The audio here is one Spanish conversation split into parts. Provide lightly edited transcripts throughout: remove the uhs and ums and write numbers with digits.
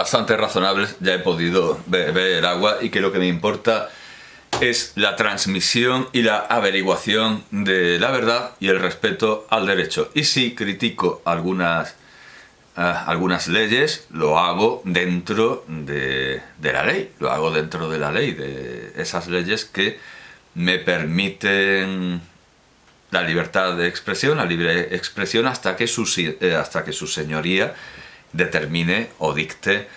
bastante razonables ya he podido beber el agua, y que lo que me importa es la transmisión y la averiguación de la verdad y el respeto al derecho. Y si critico algunas leyes, lo hago dentro de la ley, lo hago dentro de la ley, de esas leyes que me permiten la libertad de expresión, la libre expresión, hasta que su señoría determine o dicte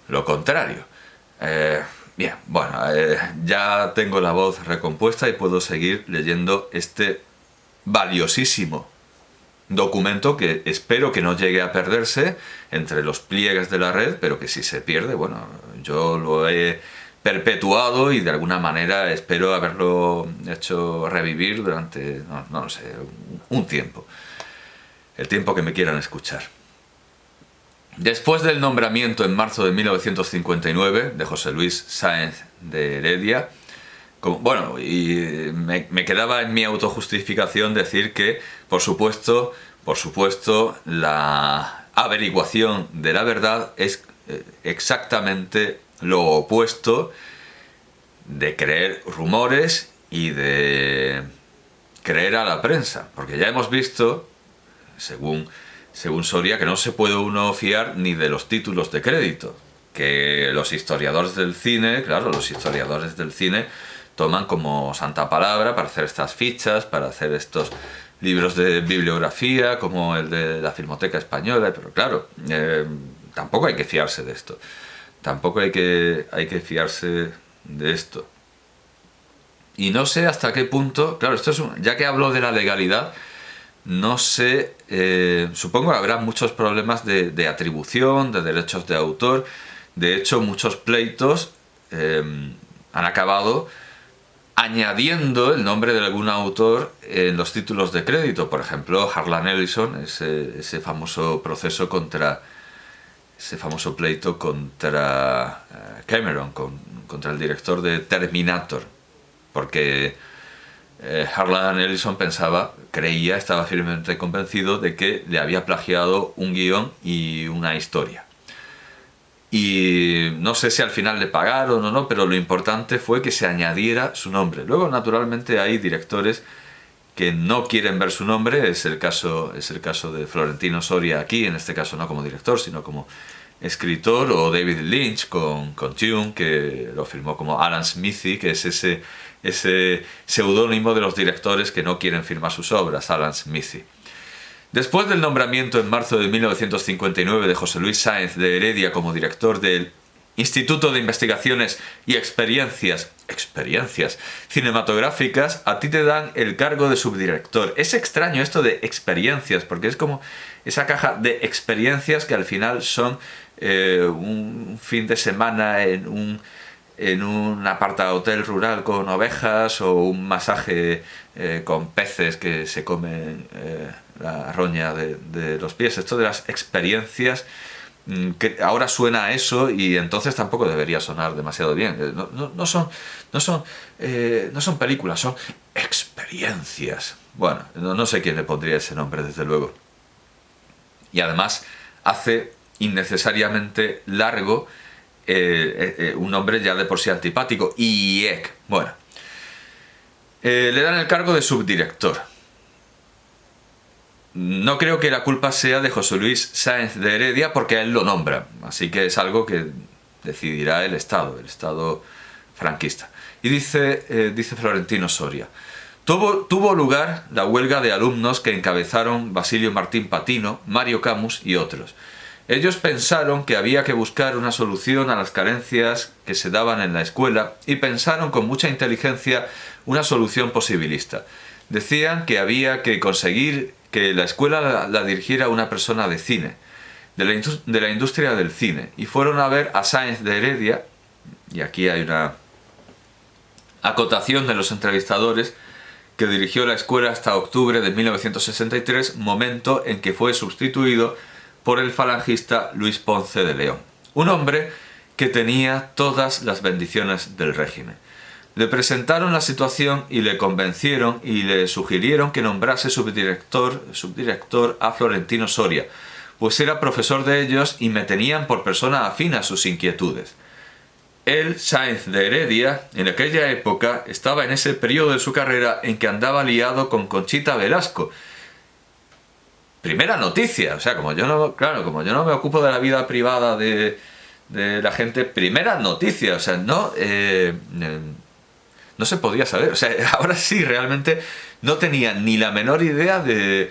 lo contrario. Bien, bueno, ya tengo la voz recompuesta y puedo seguir leyendo este valiosísimo documento, que espero que no llegue a perderse entre los pliegues de la red, pero que si se pierde, bueno, yo lo he perpetuado y de alguna manera espero haberlo hecho revivir durante, no lo sé, un tiempo, el tiempo que me quieran escuchar. Después del nombramiento en marzo de 1959 de José Luis Sáenz de Heredia, y me quedaba en mi autojustificación decir que, por supuesto, la averiguación de la verdad es exactamente lo opuesto de creer rumores y de creer a la prensa, porque ya hemos visto, según Soria, que no se puede uno fiar ni de los títulos de crédito, que los historiadores del cine, claro, los historiadores del cine toman como santa palabra para hacer estas fichas, para hacer estos libros de bibliografía, como el de la Filmoteca Española, pero claro, tampoco hay que fiarse de esto, tampoco hay que fiarse de esto. Y no sé hasta qué punto, claro, ya que hablo de la legalidad, no sé, supongo que habrá muchos problemas de atribución, de derechos de autor. De hecho, muchos pleitos han acabado añadiendo el nombre de algún autor en los títulos de crédito. Por ejemplo, Harlan Ellison, ese famoso proceso ese famoso pleito contra Cameron, contra el director de Terminator, porque Harlan Ellison estaba firmemente convencido de que le había plagiado un guión y una historia. Y no sé si al final le pagaron o no, pero lo importante fue que se añadiera su nombre. Luego, naturalmente, hay directores que no quieren ver su nombre. Es el caso de Florentino Soria aquí, en este caso no como director, sino como escritor, o David Lynch con Dune, que lo firmó como Alan Smithy, que es ese seudónimo de los directores que no quieren firmar sus obras, Alan Smithy. Después del nombramiento en marzo de 1959 de José Luis Sáenz de Heredia como director del Instituto de Investigaciones y Experiencias Cinematográficas, a ti te dan el cargo de subdirector. Es extraño esto de experiencias, porque es como esa caja de experiencias que al final son un fin de semana en un apartahotel rural con ovejas, o un masaje con peces que se comen la roña de los pies. Esto de las experiencias, que ahora suena a eso, y entonces tampoco debería sonar demasiado bien. No son películas, son experiencias. Bueno, no sé quién le pondría ese nombre, desde luego. Y además hace innecesariamente largo un nombre ya de por sí antipático, IEC. Bueno, le dan el cargo de subdirector. No creo que la culpa sea de José Luis Sáenz de Heredia, porque a él lo nombran, así que es algo que decidirá el Estado franquista. Y dice Florentino Soria: tuvo lugar la huelga de alumnos que encabezaron Basilio Martín Patino, Mario Camus y otros. Ellos pensaron que había que buscar una solución a las carencias que se daban en la escuela, y pensaron con mucha inteligencia una solución posibilista. Decían que había que conseguir que la escuela la dirigiera una persona de cine, de la industria del cine, y fueron a ver a Sáenz de Heredia, y aquí hay una acotación de los entrevistadores, que dirigió la escuela hasta octubre de 1963, momento en que fue sustituido por el falangista Luis Ponce de León, un hombre que tenía todas las bendiciones del régimen. Le presentaron la situación y le convencieron y le sugirieron que nombrase subdirector a Florentino Soria, pues era profesor de ellos y me tenían por persona afín a sus inquietudes. Él, Sáenz de Heredia, en aquella época estaba en ese periodo de su carrera en que andaba liado con Conchita Velasco. Primera noticia, o sea, como yo no me ocupo de la vida privada de la gente, primera noticia, o sea, no se podía saber, o sea, ahora sí, realmente no tenía ni la menor idea de...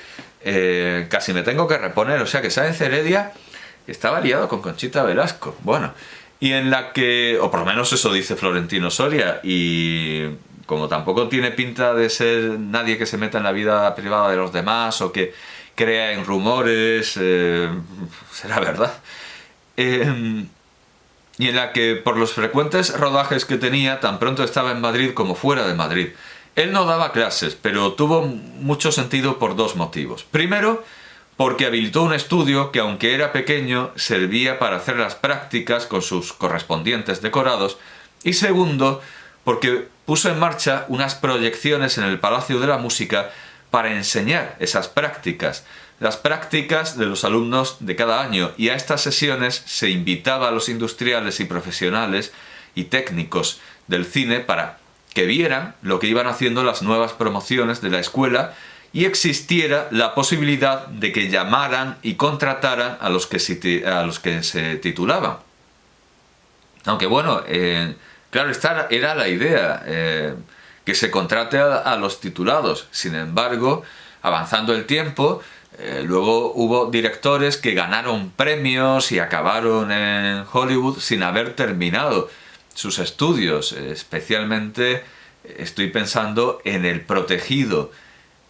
casi me tengo que reponer, o sea, que Sáenz de Heredia estaba liado con Conchita Velasco, bueno, y en la que, o por lo menos eso dice Florentino Soria, y como tampoco tiene pinta de ser nadie que se meta en la vida privada de los demás o que crea en rumores, será verdad, y en la que por los frecuentes rodajes que tenía, tan pronto estaba en Madrid como fuera de Madrid. Él no daba clases, pero tuvo mucho sentido por dos motivos. Primero, porque habilitó un estudio que, aunque era pequeño, servía para hacer las prácticas con sus correspondientes decorados. Y segundo, porque puso en marcha unas proyecciones en el Palacio de la Música para enseñar esas prácticas, las prácticas de los alumnos de cada año, y a estas sesiones se invitaba a los industriales y profesionales y técnicos del cine para que vieran lo que iban haciendo las nuevas promociones de la escuela y existiera la posibilidad de que llamaran y contrataran a los que se titulaban. Aunque bueno, claro, esta era la idea, que se contrate a los titulados. Sin embargo, avanzando el tiempo, luego hubo directores que ganaron premios y acabaron en Hollywood sin haber terminado sus estudios. Especialmente estoy pensando en El protegido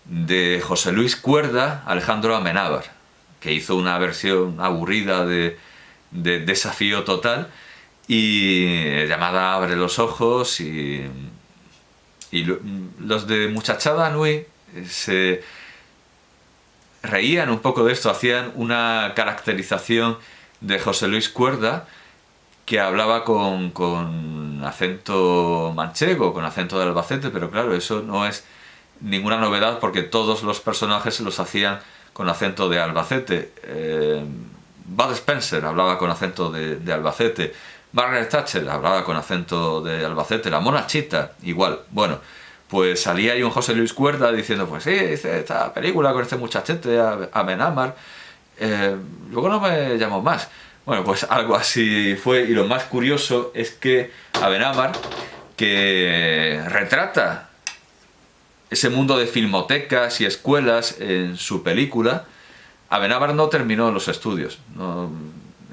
de José Luis Cuerda, Alejandro Amenábar, que hizo una versión aburrida de Desafío Total, y llamada Abre los ojos, y los de Muchachada Nui se reían un poco de esto, hacían una caracterización de José Luis Cuerda que hablaba con acento manchego, con acento de Albacete, pero claro, eso no es ninguna novedad porque todos los personajes los hacían con acento de Albacete. Bud Spencer hablaba con acento de Albacete, Margaret Thatcher hablaba con acento de Albacete, la Mona Chita igual. Bueno, pues salía ahí un José Luis Cuerda diciendo, pues sí, hice esta película con este muchachete, Amenábar, luego no me llamó más. Bueno, pues algo así fue, y lo más curioso es que Amenábar, que retrata ese mundo de filmotecas y escuelas en su película, Amenábar no terminó los estudios,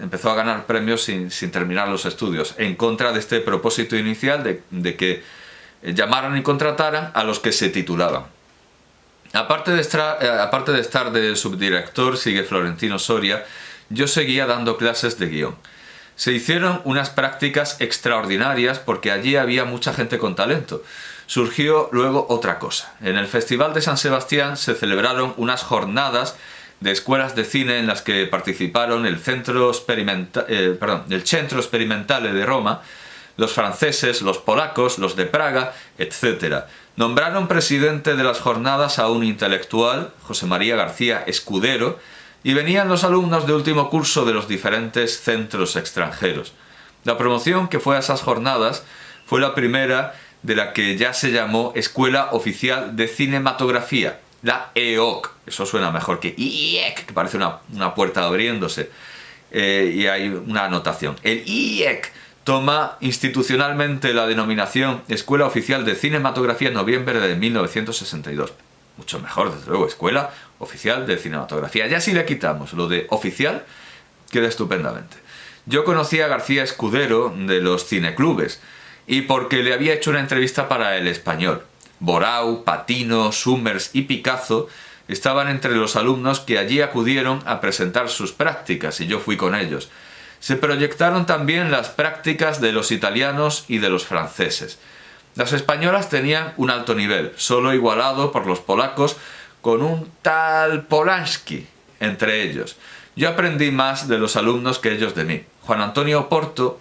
empezó a ganar premios sin terminar los estudios, en contra de este propósito inicial de que llamaran y contrataran a los que se titulaban. Aparte de estar de subdirector, sigue Florentino Soria, yo seguía dando clases de guión. Se hicieron unas prácticas extraordinarias porque allí había mucha gente con talento. Surgió luego otra cosa. En el Festival de San Sebastián se celebraron unas jornadas de escuelas de cine en las que participaron el Centro Sperimentale de Roma, los franceses, los polacos, los de Praga, etc. Nombraron presidente de las jornadas a un intelectual, José María García Escudero, y venían los alumnos de último curso de los diferentes centros extranjeros. La promoción que fue a esas jornadas fue la primera de la que ya se llamó Escuela Oficial de Cinematografía, la EOC. Eso suena mejor que IEC, que parece una puerta abriéndose. Y hay una anotación. El IEC toma institucionalmente la denominación Escuela Oficial de Cinematografía en noviembre de 1962. Mucho mejor, desde luego, Escuela Oficial de Cinematografía. Ya si le quitamos lo de oficial, queda estupendamente. Yo conocí a García Escudero de los cineclubes, y porque le había hecho una entrevista para El Español. Borau, Patino, Summers y Picazo estaban entre los alumnos que allí acudieron a presentar sus prácticas, y yo fui con ellos. Se proyectaron también las prácticas de los italianos y de los franceses. Las españolas tenían un alto nivel, solo igualado por los polacos, con un tal Polanski entre ellos. Yo aprendí más de los alumnos que ellos de mí. Juan Antonio Porto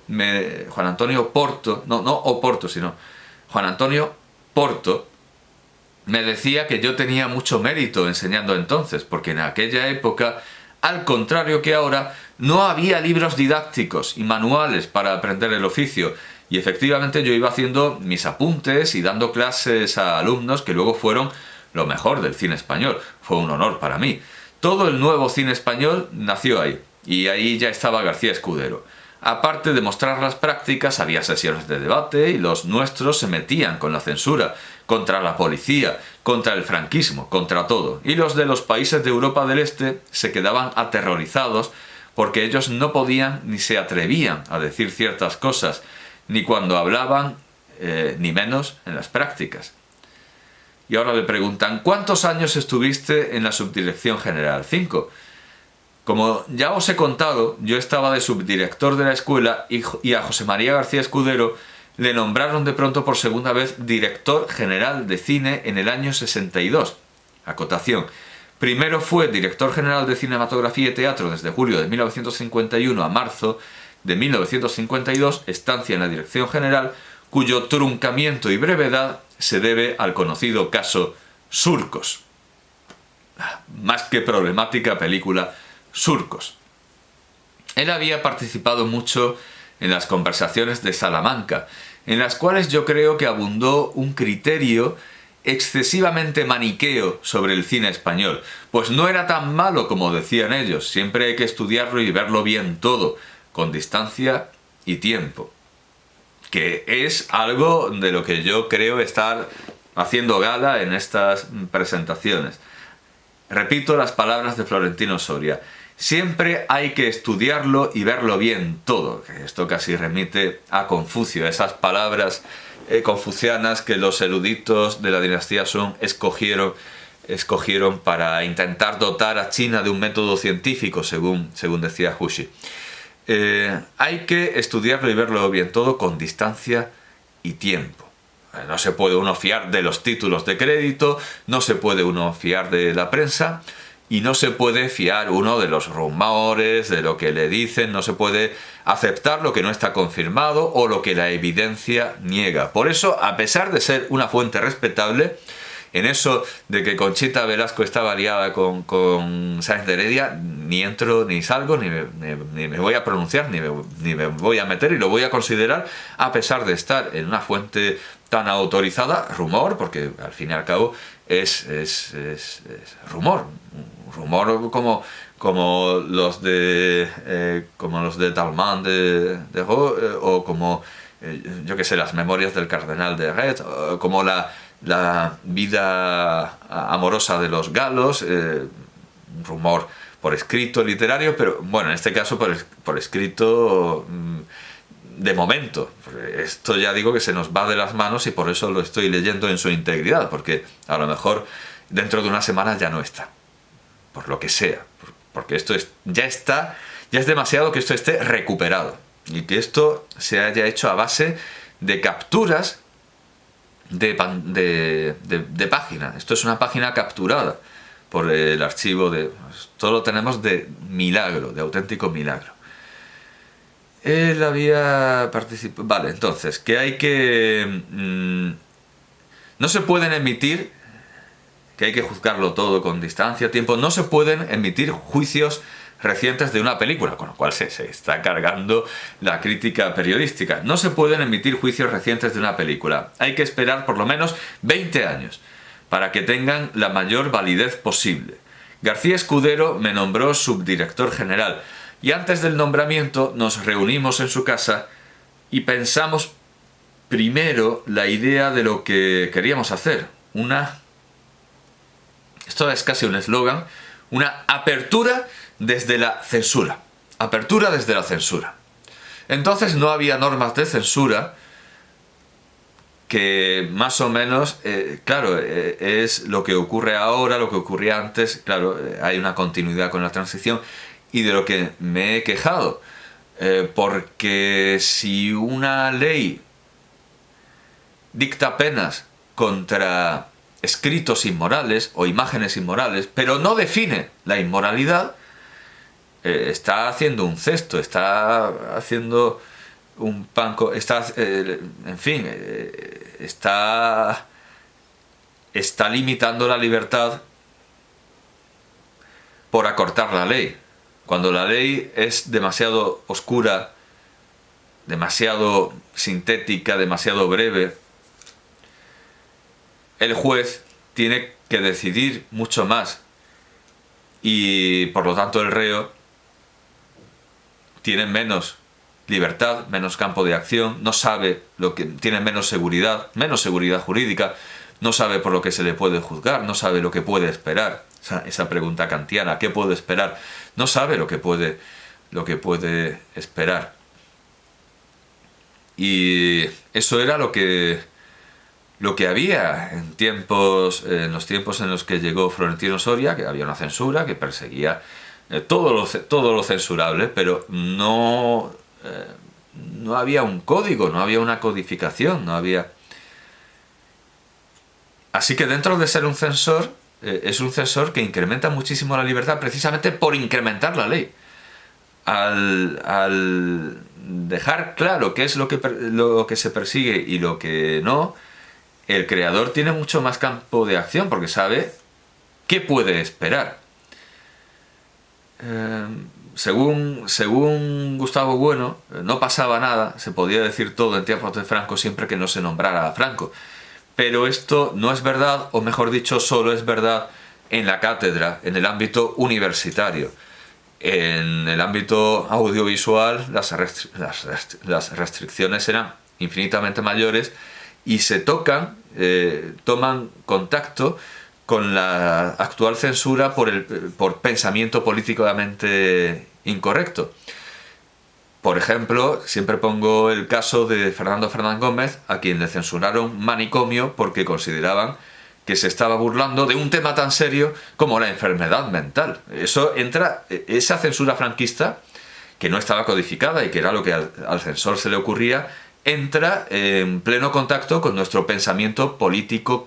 me decía que yo tenía mucho mérito enseñando entonces, porque en aquella época al contrario que ahora, no había libros didácticos y manuales para aprender el oficio. Y efectivamente yo iba haciendo mis apuntes y dando clases a alumnos que luego fueron lo mejor del cine español. Fue un honor para mí. Todo el nuevo cine español nació ahí. Y ahí ya estaba García Escudero. Aparte de mostrar las prácticas, había sesiones de debate y los nuestros se metían con la censura, contra la policía, contra el franquismo, contra todo. Y los de los países de Europa del Este se quedaban aterrorizados porque ellos no podían ni se atrevían a decir ciertas cosas, ni cuando hablaban, ni menos en las prácticas. Y ahora le preguntan, ¿cuántos años estuviste en la Subdirección General? 5. Como ya os he contado, yo estaba de subdirector de la escuela y a José María García Escudero le nombraron de pronto por segunda vez director general de cine en el año 62. Acotación. Primero fue director general de cinematografía y teatro desde julio de 1951 a marzo de 1952, estancia en la dirección general, cuyo truncamiento y brevedad se debe al conocido caso Surcos. Más que problemática película, Surcos. Él había participado mucho en las conversaciones de Salamanca, en las cuales yo creo que abundó un criterio excesivamente maniqueo sobre el cine español, pues no era tan malo como decían ellos, siempre hay que estudiarlo y verlo bien todo, con distancia y tiempo, que es algo de lo que yo creo estar haciendo gala en estas presentaciones. Repito las palabras de Florentino Soria. Siempre hay que estudiarlo y verlo bien todo. Esto casi remite a Confucio, esas palabras confucianas que los eruditos de la dinastía Song escogieron para intentar dotar a China de un método científico, según decía Huxi. Hay que estudiarlo y verlo bien todo con distancia y tiempo. No se puede uno fiar de los títulos de crédito, no se puede uno fiar de la prensa, y no se puede fiar uno de los rumores, de lo que le dicen, no se puede aceptar lo que no está confirmado o lo que la evidencia niega. Por eso, a pesar de ser una fuente respetable, en eso de que Conchita Velasco estaba liada con Sáenz de Heredia, ni entro ni salgo, ni me voy a pronunciar, ni me voy a meter, y lo voy a considerar, a pesar de estar en una fuente tan autorizada, rumor, porque al fin y al cabo es rumor. Rumor como los de Talman de Gaulle, o como yo que sé, las memorias del cardenal de Retz, como la vida amorosa de los galos, un rumor por escrito literario, pero bueno, en este caso por escrito de momento. Esto ya digo que se nos va de las manos y por eso lo estoy leyendo en su integridad, porque a lo mejor dentro de una semana ya no está, por lo que sea, porque esto ya es demasiado que esto esté recuperado y que esto se haya hecho a base de capturas de página. Esto es una página capturada por el archivo esto lo tenemos de milagro, de auténtico milagro. Él había participado. Vale, entonces, que hay que no se pueden emitir, que hay que juzgarlo todo con distancia, tiempo, no se pueden emitir juicios recientes de una película, con lo cual se está cargando la crítica periodística. No se pueden emitir juicios recientes de una película. Hay que esperar por lo menos 20 años para que tengan la mayor validez posible. García Escudero me nombró subdirector general y antes del nombramiento nos reunimos en su casa y pensamos primero la idea de lo que queríamos hacer. Esto es casi un eslogan, una apertura desde la censura. Apertura desde la censura. Entonces no había normas de censura, que más o menos, claro, es lo que ocurre ahora, lo que ocurría antes, claro, hay una continuidad con la transición, y de lo que me he quejado, porque si una ley dicta penas contra escritos inmorales o imágenes inmorales, pero no define la inmoralidad, está haciendo un cesto, está haciendo un panco, en fin, está limitando la libertad por acortar la ley. Cuando la ley es demasiado oscura, demasiado sintética, demasiado breve, el juez tiene que decidir mucho más y por lo tanto el reo tiene menos libertad, menos campo de acción, no sabe lo que tiene menos seguridad jurídica, no sabe por lo que se le puede juzgar, no sabe lo que puede esperar. Esa pregunta kantiana, ¿qué puedo esperar? No sabe lo que puede esperar. Y eso era lo que había en los tiempos en los que llegó Florentino Soria, que había una censura que perseguía todo lo censurable, pero no había un código, no había una codificación, no había... Así que dentro de ser un censor, es un censor que incrementa muchísimo la libertad precisamente por incrementar la ley. Al dejar claro qué es lo que se persigue y lo que no, el creador tiene mucho más campo de acción porque sabe qué puede esperar. Según Gustavo Bueno, no pasaba nada, se podía decir todo en tiempos de Franco siempre que no se nombrara a Franco. Pero esto no es verdad, o mejor dicho, solo es verdad en la cátedra, en el ámbito universitario. En el ámbito audiovisual las restricciones eran infinitamente mayores y se toman contacto con la actual censura por pensamiento políticamente incorrecto. Por ejemplo, siempre pongo el caso de Fernando Fernández Gómez, a quien le censuraron Manicomio porque consideraban que se estaba burlando de un tema tan serio como la enfermedad mental. Esa censura franquista, que no estaba codificada y que era lo que al censor se le ocurría, entra en pleno contacto con nuestro pensamiento político,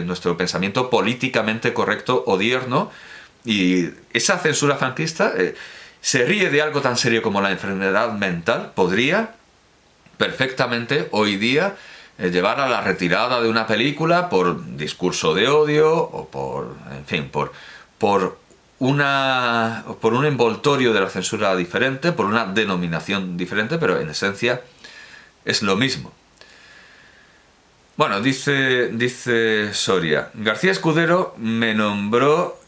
nuestro pensamiento políticamente correcto odierno, y esa censura franquista se ríe de algo tan serio como la enfermedad mental. Podría perfectamente hoy día llevar a la retirada de una película por discurso de odio o por un envoltorio de la censura diferente, por una denominación diferente, pero en esencia es lo mismo. Bueno, dice Soria, García Escudero me nombró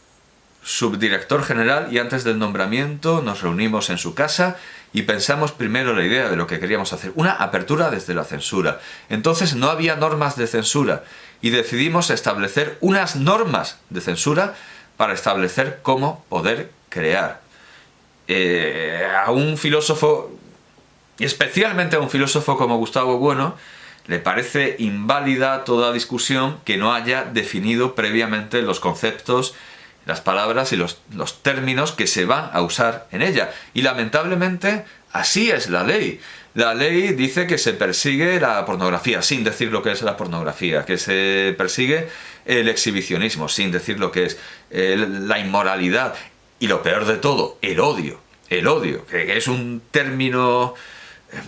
subdirector general y antes del nombramiento nos reunimos en su casa y pensamos primero la idea de lo que queríamos hacer, una apertura desde la censura. Entonces no había normas de censura y decidimos establecer unas normas de censura para establecer cómo poder crear. A un filósofo, y especialmente a un filósofo como Gustavo Bueno, le parece inválida toda discusión que no haya definido previamente los conceptos, las palabras y los términos que se van a usar en ella. Y lamentablemente así es la ley. La ley dice que se persigue la pornografía sin decir lo que es la pornografía, que se persigue el exhibicionismo sin decir lo que es la inmoralidad y lo peor de todo, el odio, que es un término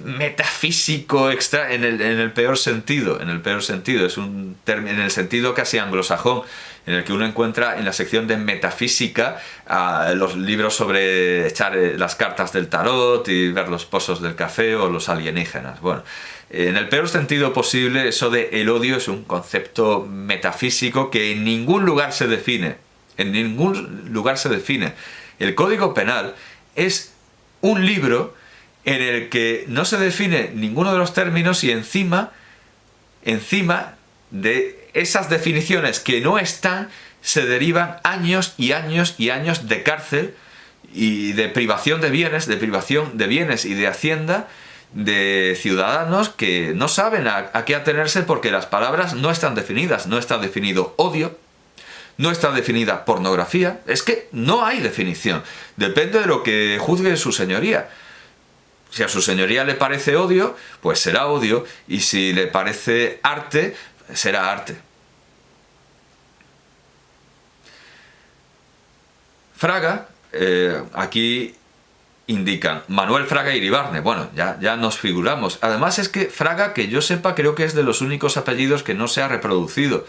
metafísico extra en el peor sentido, es un término en el sentido casi anglosajón, en el que uno encuentra en la sección de metafísica los libros sobre echar las cartas del tarot y ver los pozos del café o los alienígenas. Bueno, en el peor sentido posible, eso de el odio es un concepto metafísico que en ningún lugar se define. El Código Penal es un libro en el que no se define ninguno de los términos y encima de esas definiciones que no están, se derivan años y años y años de cárcel y de privación de bienes y de hacienda de ciudadanos que no saben a qué atenerse porque las palabras no están definidas. No está definido odio, no está definida pornografía, es que no hay definición. Depende de lo que juzgue su señoría. Si a su señoría le parece odio, pues será odio, y si le parece arte, será arte. Fraga, aquí indican Manuel Fraga Iribarne. Bueno, ya nos figuramos. Además es que Fraga, que yo sepa, creo que es de los únicos apellidos que no se ha reproducido.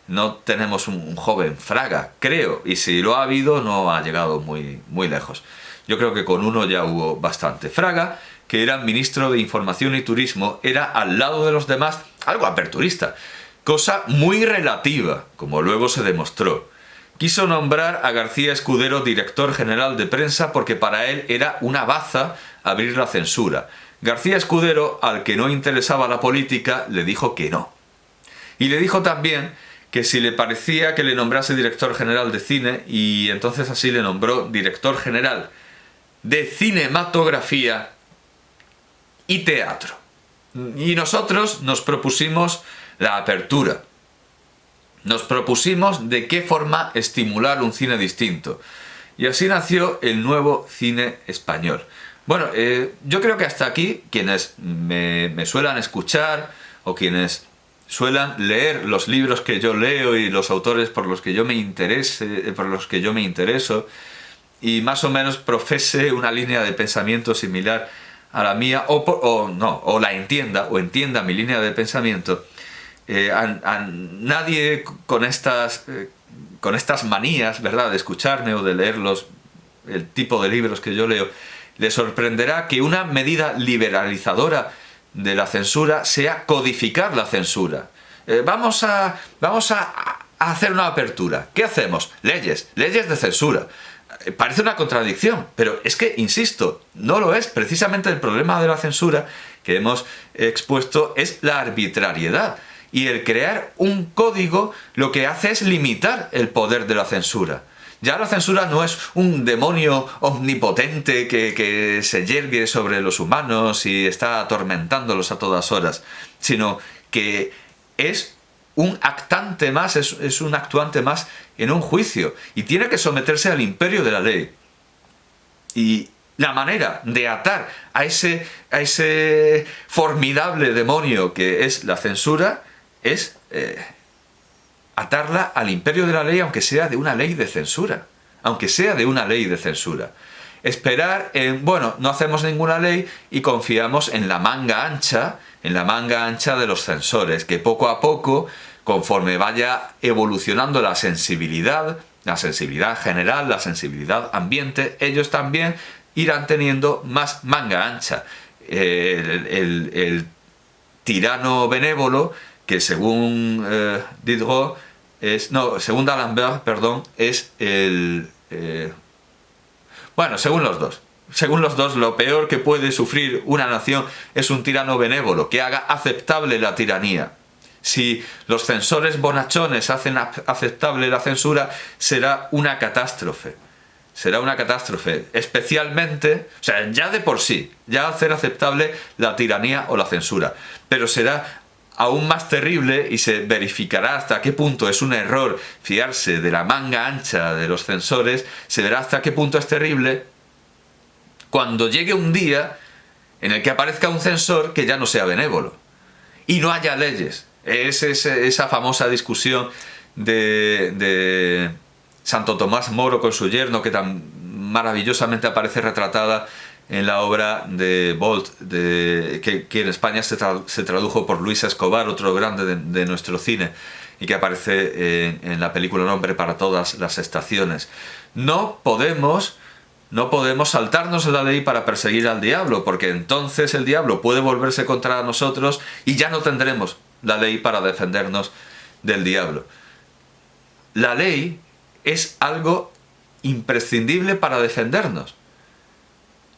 No tenemos un joven Fraga, creo, y si lo ha habido no ha llegado muy lejos. Yo creo que con uno ya hubo bastante. Fraga, que era ministro de Información y Turismo, era al lado de los demás algo aperturista, cosa muy relativa, como luego se demostró. Quiso nombrar a García Escudero director general de prensa porque para él era una baza abrir la censura. García Escudero, al que no interesaba la política, le dijo que no. Y le dijo también que si le parecía que le nombrase director general de cine, y entonces así le nombró director general de cinematografía y teatro. Y nosotros nos propusimos la apertura. Nos propusimos de qué forma estimular un cine distinto. Y así nació el nuevo cine español. Bueno, yo creo que hasta aquí quienes me suelan escuchar o quienes suelan leer los libros que yo leo y los autores por los que yo me intereso y más o menos profese una línea de pensamiento similar a la mía o la entienda o entienda mi línea de pensamiento, a nadie con estas manías, ¿verdad?, de escucharme o de leer el tipo de libros que yo leo, le sorprenderá que una medida liberalizadora de la censura sea codificar la censura. Vamos a hacer una apertura. ¿Qué hacemos? Leyes de censura. Parece una contradicción, pero es que, insisto, no lo es. Precisamente el problema de la censura que hemos expuesto es la arbitrariedad. Y el crear un código lo que hace es limitar el poder de la censura. Ya la censura no es un demonio omnipotente que se yergue sobre los humanos y está atormentándolos a todas horas, sino que es un actante más, es un actuante más en un juicio y tiene que someterse al imperio de la ley. Y la manera de atar a ese formidable demonio que es la censura es atarla al imperio de la ley, aunque sea de una ley de censura. Esperar bueno, no hacemos ninguna ley y confiamos en la manga ancha de los censores, que poco a poco, conforme vaya evolucionando la sensibilidad general, la sensibilidad ambiente, ellos también irán teniendo más manga ancha. El tirano benévolo, que según según D'Alembert, es bueno, según los dos, lo peor que puede sufrir una nación es un tirano benévolo, que haga aceptable la tiranía. Si los censores bonachones hacen aceptable la censura, será una catástrofe. Especialmente, o sea, ya de por sí, ya hacer aceptable la tiranía o la censura. Pero será aún más terrible y se verificará hasta qué punto es un error fiarse de la manga ancha de los censores, se verá hasta qué punto es terrible cuando llegue un día en el que aparezca un censor que ya no sea benévolo y no haya leyes. Es esa famosa discusión de Santo Tomás Moro con su yerno, que tan maravillosamente aparece retratada en la obra de Bolt, que en España se tradujo por Luis Escobar, otro grande de nuestro cine, y que aparece en la película Un hombre para todas las estaciones. No podemos saltarnos la ley para perseguir al diablo, porque entonces el diablo puede volverse contra nosotros y ya no tendremos la ley para defendernos del diablo. La ley es algo imprescindible para defendernos.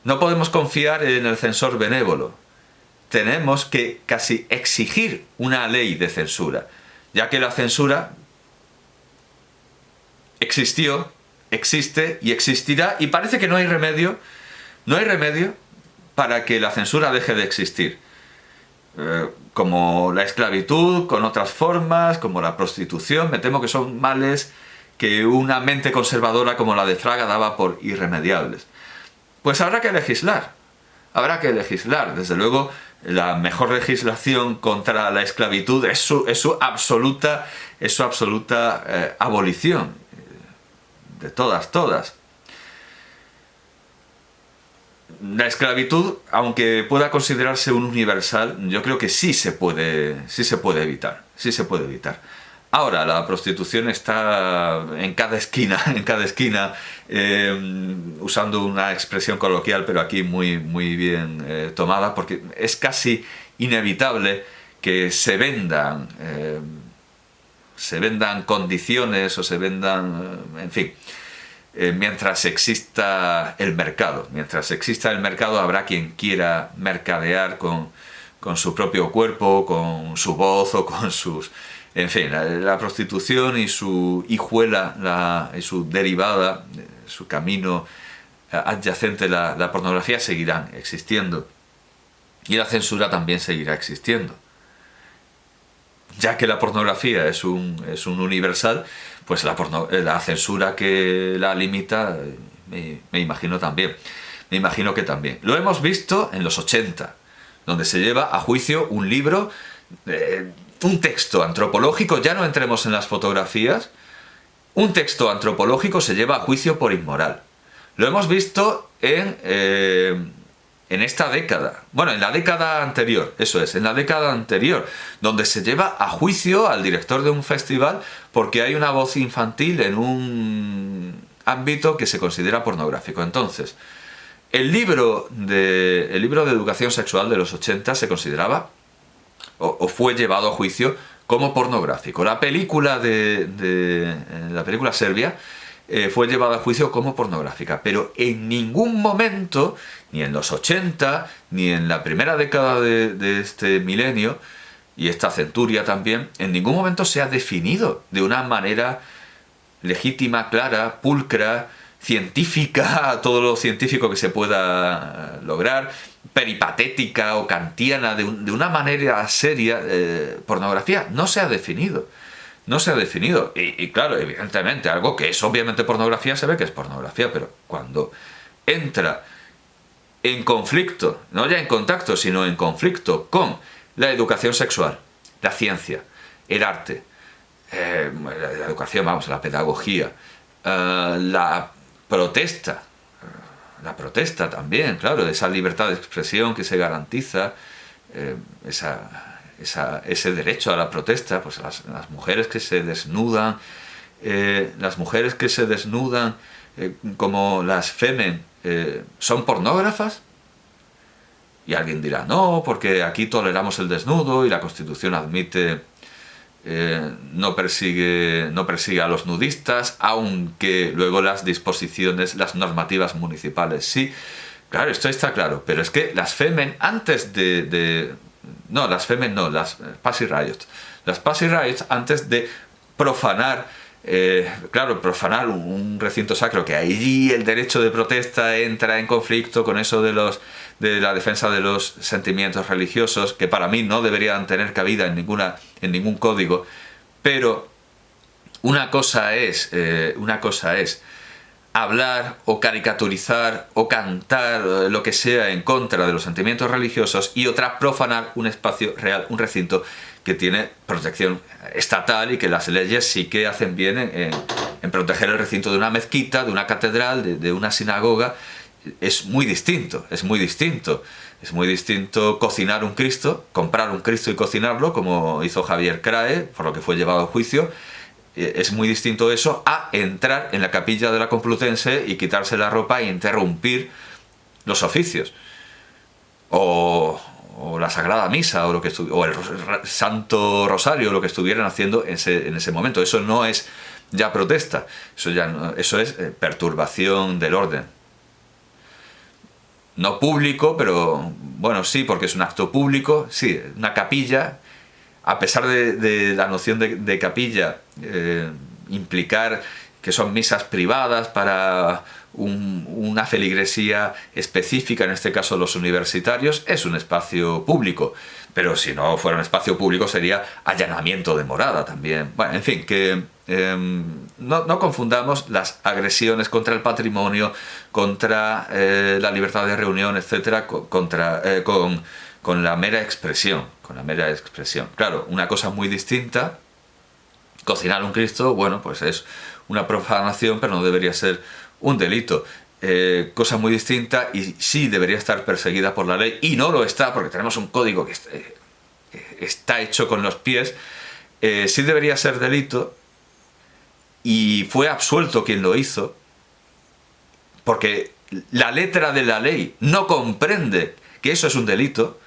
No podemos confiar en el censor benévolo. Tenemos que casi exigir una ley de censura, ya que la censura existió, existe y existirá, y parece que no hay remedio para que la censura deje de existir. Como la esclavitud, con otras formas, como la prostitución, me temo que son males que una mente conservadora como la de Fraga daba por irremediables. Pues habrá que legislar. Desde luego, la mejor legislación contra la esclavitud es su absoluta abolición. De todas. La esclavitud, aunque pueda considerarse un universal, yo creo que sí se puede evitar. Ahora, la prostitución está en cada esquina, usando una expresión coloquial, pero aquí muy bien tomada, porque es casi inevitable que se vendan condiciones o se vendan, en fin, mientras exista el mercado. Mientras exista el mercado habrá quien quiera mercadear con su propio cuerpo, con su voz o con sus... En fin, la prostitución y su hijuela, y su derivada, su camino adyacente, la pornografía, seguirán existiendo. Y la censura también seguirá existiendo. Ya que la pornografía es un universal, pues la censura que la limita, me imagino también. Me imagino que también. Lo hemos visto en los 80, donde se lleva a juicio un libro... un texto antropológico, ya no entremos en las fotografías, un texto antropológico se lleva a juicio por inmoral. Lo hemos visto en esta década, bueno, en la década anterior, eso es, en la década anterior, donde se lleva a juicio al director de un festival porque hay una voz infantil en un ámbito que se considera pornográfico. Entonces, el libro de educación sexual de los 80 se consideraba o fue llevado a juicio como pornográfico. La película la película serbia fue llevada a juicio como pornográfica, pero en ningún momento, ni en los 80, ni en la primera década de este milenio, y esta centuria también, en ningún momento se ha definido de una manera legítima, clara, pulcra, científica, todo lo científico que se pueda lograr, peripatética o kantiana, de una manera seria. Pornografía no se ha definido. No se ha definido. Y claro, evidentemente, algo que es obviamente pornografía se ve que es pornografía, pero cuando entra en conflicto, no ya en contacto, sino en conflicto con la educación sexual, la ciencia, el arte, la educación, vamos, la pedagogía, la protesta también, claro, esa libertad de expresión que se garantiza, ese derecho a la protesta, pues las mujeres que se desnudan, como las femen, son pornógrafas. Y alguien dirá, no, porque aquí toleramos el desnudo y la Constitución admite, no persigue a los nudistas, aunque luego las disposiciones, las normativas municipales sí. Claro, esto está claro, pero es que las femen antes las Pussy Riot. Las Pussy Riot, antes de profanar, profanar un recinto sacro, que allí el derecho de protesta entra en conflicto con eso de la defensa de los sentimientos religiosos, que para mí no deberían tener cabida en ningún código, pero una cosa es hablar o caricaturizar o cantar lo que sea en contra de los sentimientos religiosos, y otra profanar un espacio real, un recinto que tiene protección estatal y que las leyes sí que hacen bien en proteger el recinto de una mezquita, de una catedral, de una sinagoga. Es muy distinto cocinar un Cristo, comprar un Cristo y cocinarlo, como hizo Javier Crae, por lo que fue llevado a juicio. Es muy distinto eso a entrar en la capilla de la Complutense y quitarse la ropa e interrumpir los oficios, o la Sagrada Misa, o el Santo Rosario, lo que estuvieran haciendo en ese momento. Eso no es ya protesta, eso es perturbación del orden. No público, pero bueno, sí, porque es un acto público, sí, una capilla, a pesar de la noción de capilla implicar que son misas privadas para una feligresía específica, en este caso los universitarios, es un espacio público. Pero si no fuera un espacio público sería allanamiento de morada también. Bueno, en fin, que no confundamos las agresiones contra el patrimonio, contra la libertad de reunión, etcétera, con la mera expresión. Claro, una cosa muy distinta, cocinar un Cristo, bueno, pues es una profanación, pero no debería ser un delito. Cosa muy distinta, y sí debería estar perseguida por la ley, y no lo está porque tenemos un código que está hecho con los pies, sí debería ser delito y fue absuelto quien lo hizo, porque la letra de la ley no comprende que eso es un delito,